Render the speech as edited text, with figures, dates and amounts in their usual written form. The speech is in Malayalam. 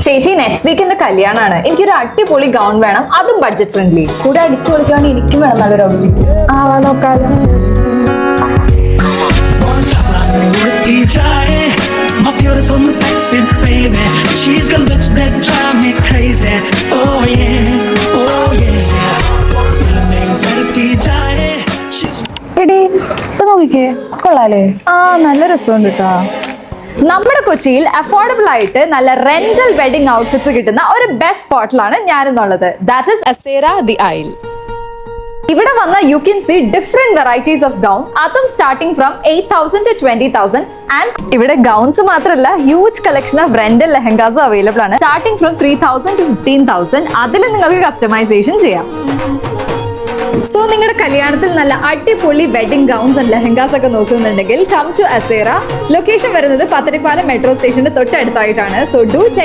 ചേച്ചി നെക്സ്റ്റ് വീക്കിന്റെ കല്യാണമാണ്. എനിക്കൊരു അടിപൊളി ഗൗൺ വേണം, അതും ബഡ്ജറ്റ് ഫ്രണ്ട്ലി. കൂടെ അടിച്ചു പൊളിക്കാൻ എനിക്കും വേണം നല്ലൊരു ഔട്ട്ഫിറ്റ്. ആവാ നോക്കാലോ. My beautiful and sexy baby, she's got looks that drive me crazy. Oh yeah, oh yeah. എടി ഇപ്പൊ നോക്കിക്കേ, കൊള്ളാലേ? ആ നല്ല രസമുണ്ട് കേട്ടോ. നമ്മുടെ കൊച്ചിയിൽ അഫോർഡബിൾ ആയിട്ട് നല്ല റെന്റൽ വെഡിങ് ഔട്ട്ഫിറ്റ്സ് കിട്ടുന്ന ഒരു ബെസ്റ്റ് സ്പോട്ടിലാണ് ഞാനെന്നുള്ളത്. ദാറ്റ് ഈസ് അസേറ ദി ഐൽ. ഇവിടെ വന്ന you can see different varieties of gown, അതും സ്റ്റാർട്ടിംഗ് ഫ്രം 8,000 to 20,000. ആൻഡ് ഇവിടെ ഗൗൺസ് മാത്രമല്ല, ഹ്യൂജ് കളക്ഷൻ ഓഫ് റെന്റൽ ലെഹങ്കാസും അവൈലബിൾ ആണ്, സ്റ്റാർട്ടിംഗ് ഫ്രം 3,000 to 15,000. അതിൽ നിങ്ങൾക്ക് കസ്റ്റമൈസേഷൻ ചെയ്യാം. സോ നിങ്ങളുടെ കല്യാണത്തിൽ നല്ല അടിപൊളി വെഡിങ് ഗൗൺസ് ആൻഡ് ലെഹങ്കാസ് ഒക്കെ നോക്കുന്നുണ്ടെങ്കിൽ കം ടു അസേറ. ലൊക്കേഷൻ വരുന്നത് പത്തടിപ്പാലം മെട്രോ സ്റ്റേഷന്റെ തൊട്ടടുത്തായിട്ടാണ്. So do